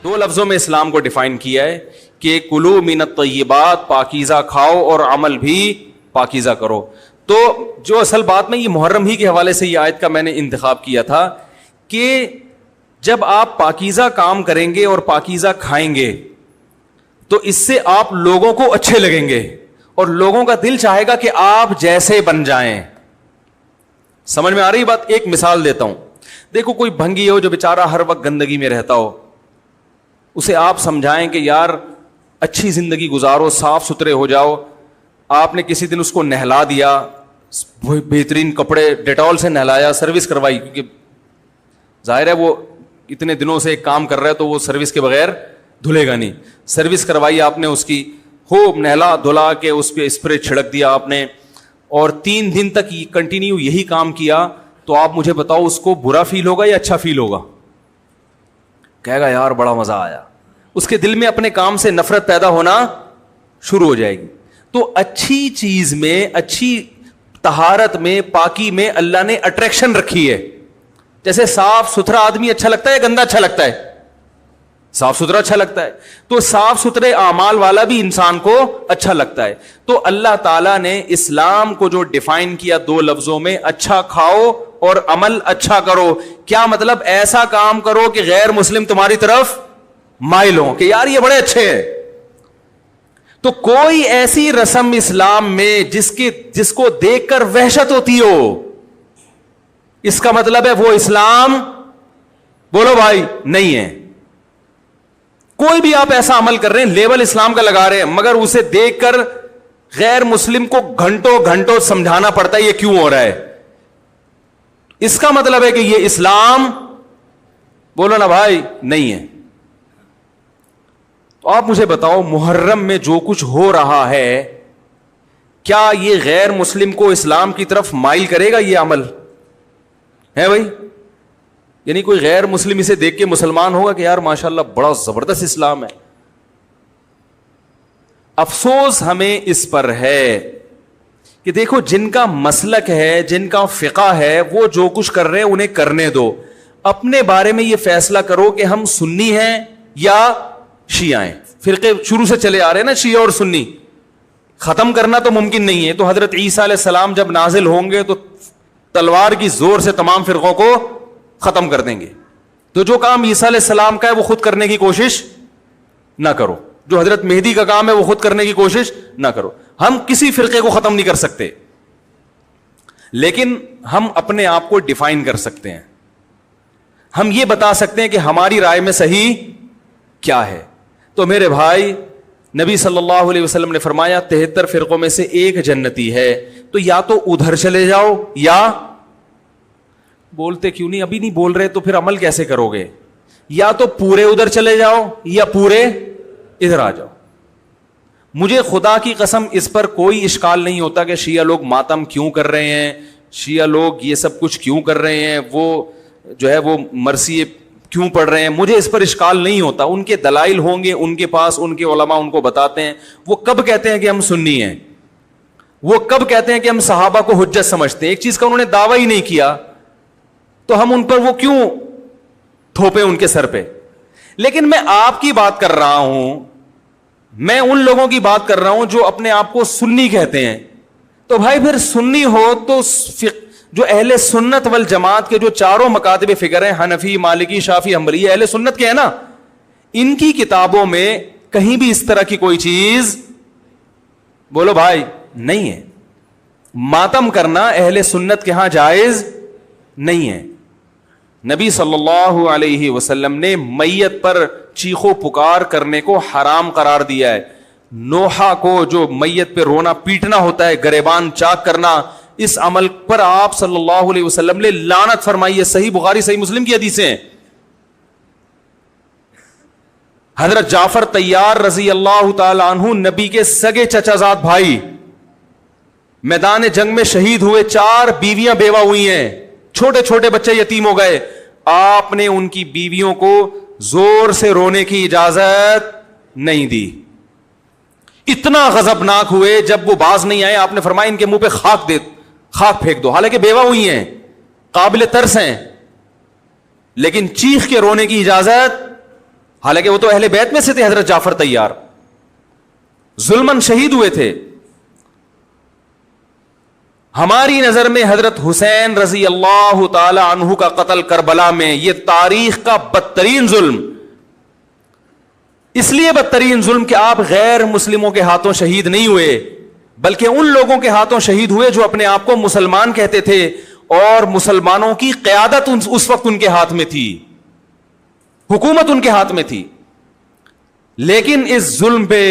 دو لفظوں میں اسلام کو ڈیفائن کیا ہے کہ کلو من الطیبات، پاکیزہ کھاؤ اور عمل بھی پاکیزہ کرو. تو جو اصل بات میں یہ محرم ہی کے حوالے سے یہ آیت کا میں نے انتخاب کیا تھا کہ جب آپ پاکیزہ کام کریں گے اور پاکیزہ کھائیں گے تو اس سے آپ لوگوں کو اچھے لگیں گے اور لوگوں کا دل چاہے گا کہ آپ جیسے بن جائیں. سمجھ میں آ رہی بات؟ ایک مثال دیتا ہوں. دیکھو کوئی بھنگی ہو جو بیچارہ ہر وقت گندگی میں رہتا ہو, اسے آپ سمجھائیں کہ یار اچھی زندگی گزارو, صاف ستھرے ہو جاؤ. آپ نے کسی دن اس کو نہلا دیا, بہترین کپڑے ڈیٹول سے نہلایا, سروس کروائی, کیونکہ ظاہر ہے وہ اتنے دنوں سے ایک کام کر رہا ہے تو وہ سروس کے بغیر دھلے گا نہیں. سروس کروائی آپ نے اس کی, خوب نہلا دھلا کے اس پہ اسپرے چھڑک دیا آپ نے, اور 3 دن تک کنٹینیو یہی کام کیا, تو آپ مجھے بتاؤ اس کو برا فیل ہوگا یا اچھا فیل ہوگا؟ کہے گا یار بڑا مزہ آیا. اس کے دل میں اپنے کام سے نفرت پیدا ہونا شروع ہو جائے گی. تو اچھی چیز میں, اچھی طہارت میں, پاکی میں اللہ نے اٹریکشن رکھی ہے. جیسے صاف ستھرا آدمی اچھا لگتا ہے, گندا اچھا لگتا ہے؟ صاف ستھرا اچھا لگتا ہے. تو صاف ستھرے اعمال والا بھی انسان کو اچھا لگتا ہے. تو اللہ تعالیٰ نے اسلام کو جو ڈیفائن کیا 2 لفظوں میں, اچھا کھاؤ اور عمل اچھا کرو. کیا مطلب؟ ایسا کام کرو کہ غیر مسلم تمہاری طرف مائل ہوں کہ یار یہ بڑے اچھے ہیں. تو کوئی ایسی رسم اسلام میں جس کو دیکھ کر وحشت ہوتی ہو, اس کا مطلب ہے وہ اسلام, بولو بھائی, نہیں ہے. کوئی بھی آپ ایسا عمل کر رہے ہیں, لیبل اسلام کا لگا رہے ہیں, مگر اسے دیکھ کر غیر مسلم کو گھنٹوں گھنٹوں سمجھانا پڑتا ہے یہ کیوں ہو رہا ہے, اس کا مطلب ہے کہ یہ اسلام, بولو نا بھائی, نہیں ہے. تو آپ مجھے بتاؤ محرم میں جو کچھ ہو رہا ہے, کیا یہ غیر مسلم کو اسلام کی طرف مائل کرے گا؟ یہ عمل ہے بھائی؟ یعنی کوئی غیر مسلم اسے دیکھ کے مسلمان ہوگا کہ یار ماشاءاللہ بڑا زبردست اسلام ہے؟ افسوس ہمیں اس پر ہے کہ دیکھو جن کا مسلک ہے, جن کا فقہ ہے, وہ جو کچھ کر رہے ہیں انہیں کرنے دو. اپنے بارے میں یہ فیصلہ کرو کہ ہم سنی ہیں یا شیعہ ہیں. فرقے شروع سے چلے آ رہے ہیں نا, شیعہ اور سنی, ختم کرنا تو ممکن نہیں ہے. تو حضرت عیسیٰ علیہ السلام جب نازل ہوں گے تو تلوار کی زور سے تمام فرقوں کو ختم کر دیں گے. تو جو کام عیسیٰ علیہ السلام کا ہے وہ خود کرنے کی کوشش نہ کرو, جو حضرت مہدی کا کام ہے وہ خود کرنے کی کوشش نہ کرو. ہم کسی فرقے کو ختم نہیں کر سکتے, لیکن ہم اپنے آپ کو ڈیفائن کر سکتے ہیں. ہم یہ بتا سکتے ہیں کہ ہماری رائے میں صحیح کیا ہے. تو میرے بھائی, نبی صلی اللہ علیہ وسلم نے فرمایا 73 فرقوں میں سے ایک جنتی ہے. تو یا تو ادھر چلے جاؤ, یا بولتے کیوں نہیں, ابھی نہیں بول رہے تو پھر عمل کیسے کرو گے, یا تو پورے ادھر چلے جاؤ یا پورے ادھر آ جاؤ. مجھے خدا کی قسم اس پر کوئی اشکال نہیں ہوتا کہ شیعہ لوگ ماتم کیوں کر رہے ہیں, شیعہ لوگ یہ سب کچھ کیوں کر رہے ہیں, وہ جو ہے وہ مرثی کیوں پڑھ رہے ہیں. مجھے اس پر اشکال نہیں ہوتا. ان کے دلائل ہوں گے ان کے پاس, ان کے علماء ان کو بتاتے ہیں. وہ کب کہتے ہیں کہ ہم سنی ہیں, وہ کب کہتے ہیں کہ ہم صحابہ کو حجت سمجھتے ہیں. ایک چیز کا انہوں نے دعویٰ ہی نہیں کیا تو ہم ان پر وہ کیوں تھوپے ان کے سر پہ. لیکن میں آپ کی بات کر رہا ہوں, میں ان لوگوں کی بات کر رہا ہوں جو اپنے آپ کو سنی کہتے ہیں. تو بھائی پھر سنی ہو تو جو اہل سنت والجماعت کے جو چاروں مکاتب فکر ہیں, حنفی, مالکی, شافعی, حنبلی, اہل سنت کے ہیں نا, ان کی کتابوں میں کہیں بھی اس طرح کی کوئی چیز, بولو بھائی, نہیں ہے. ماتم کرنا اہل سنت کے ہاں جائز نہیں ہے. نبی صلی اللہ علیہ وسلم نے میت پر چیخو پکار کرنے کو حرام قرار دیا ہے. نوحہ کو جو میت پہ رونا پیٹنا ہوتا ہے, گریبان چاک کرنا, اس عمل پر آپ صلی اللہ علیہ وسلم نے لعنت فرمائی ہے. صحیح بخاری صحیح مسلم کی حدیثیں ہیں. حضرت جعفر طیار رضی اللہ تعالی عنہ نبی کے سگے چچا زاد بھائی میدان جنگ میں شہید ہوئے. 4 بیویاں بیوہ ہوئی ہیں, چھوٹے چھوٹے بچے یتیم ہو گئے. آپ نے ان کی بیویوں کو زور سے رونے کی اجازت نہیں دی. اتنا غضبناک ہوئے, جب وہ باز نہیں آئے آپ نے فرمایا ان کے منہ پہ خاک پھینک دو. حالانکہ بیوہ ہوئی ہیں, قابل ترس ہیں, لیکن چیخ کے رونے کی اجازت حالانکہ وہ تو اہل بیت میں سے تھے. حضرت جعفر طیار ظلمن شہید ہوئے تھے. ہماری نظر میں حضرت حسین رضی اللہ تعالی عنہ کا قتل کربلا میں یہ تاریخ کا بدترین ظلم, اس لیے بدترین ظلم کہ آپ غیر مسلموں کے ہاتھوں شہید نہیں ہوئے, بلکہ ان لوگوں کے ہاتھوں شہید ہوئے جو اپنے آپ کو مسلمان کہتے تھے, اور مسلمانوں کی قیادت اس وقت ان کے ہاتھ میں تھی, حکومت ان کے ہاتھ میں تھی. لیکن اس ظلم پہ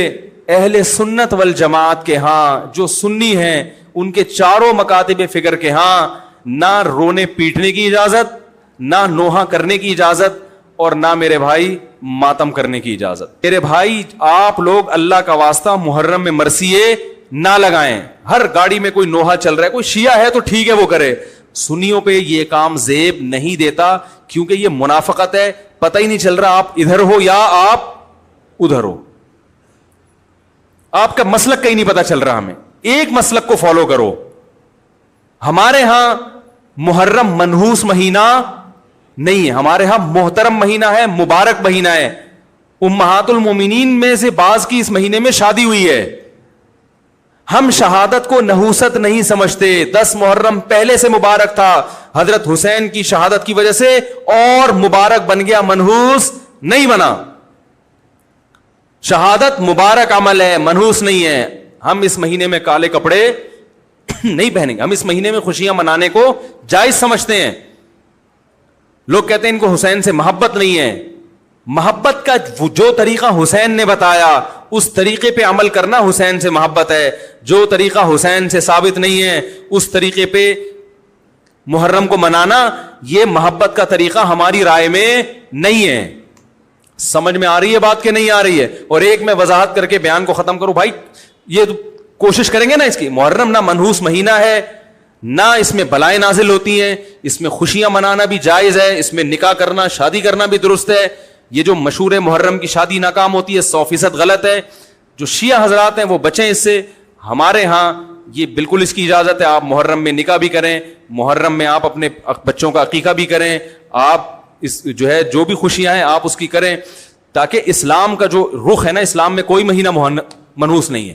اہل سنت والجماعت کے ہاں جو سنی ہیں ان کے چاروں مکاتب فکر کے ہاں نہ رونے پیٹنے کی اجازت, نہ نوحہ کرنے کی اجازت, اور نہ میرے بھائی ماتم کرنے کی اجازت. میرے بھائی آپ لوگ اللہ کا واسطہ محرم میں مرثیے نہ لگائیں. ہر گاڑی میں کوئی نوحہ چل رہا ہے, کوئی شیعہ ہے تو ٹھیک ہے وہ کرے, سنیوں پہ یہ کام زیب نہیں دیتا, کیونکہ یہ منافقت ہے. پتہ ہی نہیں چل رہا آپ ادھر ہو یا آپ ادھر ہو, آپ کا مسلک کہیں نہیں پتا چل رہا. ہمیں ایک مسلک کو فالو کرو. ہمارے ہاں محرم منحوس مہینہ نہیں ہے, ہمارے ہاں محترم مہینہ ہے, مبارک مہینہ ہے. امہات المومنین میں سے بعض کی اس مہینے میں شادی ہوئی ہے. ہم شہادت کو نحوست نہیں سمجھتے. 10 محرم پہلے سے مبارک تھا, حضرت حسین کی شہادت کی وجہ سے اور مبارک بن گیا, منحوس نہیں بنا. شہادت مبارک عمل ہے, منحوس نہیں ہے. ہم اس مہینے میں کالے کپڑے نہیں پہنیں گے, ہم اس مہینے میں خوشیاں منانے کو جائز سمجھتے ہیں. لوگ کہتے ہیں ان کو حسین سے محبت نہیں ہے. محبت کا جو طریقہ حسین نے بتایا اس طریقے پہ عمل کرنا حسین سے محبت ہے. جو طریقہ حسین سے ثابت نہیں ہے اس طریقے پہ محرم کو منانا یہ محبت کا طریقہ ہماری رائے میں نہیں ہے. سمجھ میں آ رہی ہے بات کہ نہیں آ رہی ہے؟ اور ایک میں وضاحت کر کے بیان کو ختم کروں. بھائی یہ کوشش کریں گے نا, اس کی محرم نہ منحوس مہینہ ہے, نہ اس میں بلائیں نازل ہوتی ہیں, اس میں خوشیاں منانا بھی جائز ہے, اس میں نکاح کرنا شادی کرنا بھی درست ہے. یہ جو مشہور ہے محرم کی شادی ناکام ہوتی ہے 100% غلط ہے. جو شیعہ حضرات ہیں وہ بچیں اس سے. ہمارے ہاں یہ بالکل اس کی اجازت ہے, آپ محرم میں نکاح بھی کریں, محرم میں آپ اپنے بچوں کا عقیقہ بھی کریں, آپ اس جو ہے جو بھی خوشیاں ہیں آپ اس کی کریں, تاکہ اسلام کا جو رخ ہے نا, اسلام میں کوئی مہینہ منحوس نہیں ہے,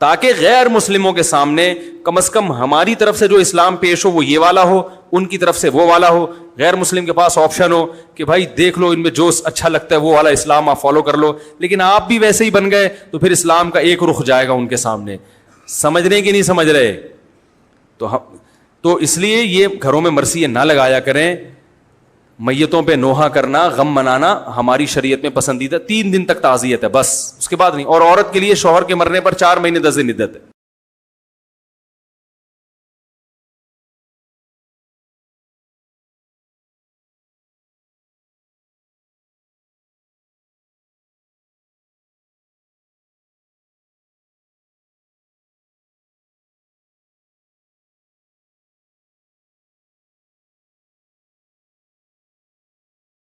تاکہ غیر مسلموں کے سامنے کم از کم ہماری طرف سے جو اسلام پیش ہو وہ یہ والا ہو, ان کی طرف سے وہ والا ہو. غیر مسلم کے پاس آپشن ہو کہ بھائی دیکھ لو ان میں جو اچھا لگتا ہے وہ والا اسلام آپ فالو کر لو, لیکن آپ بھی ویسے ہی بن گئے تو پھر اسلام کا ایک رخ جائے گا ان کے سامنے. سمجھ رہے کہ نہیں سمجھ رہے؟ تو اس لیے یہ گھروں میں مرثیے نہ لگایا کریں. میتوں پہ نوحہ کرنا, غم منانا ہماری شریعت میں پسندیدہ. 3 دن تک تعزیت ہے بس, اس کے بعد نہیں. اور عورت کے لیے شوہر کے مرنے پر 4 مہینے 10 دن عدت ہے.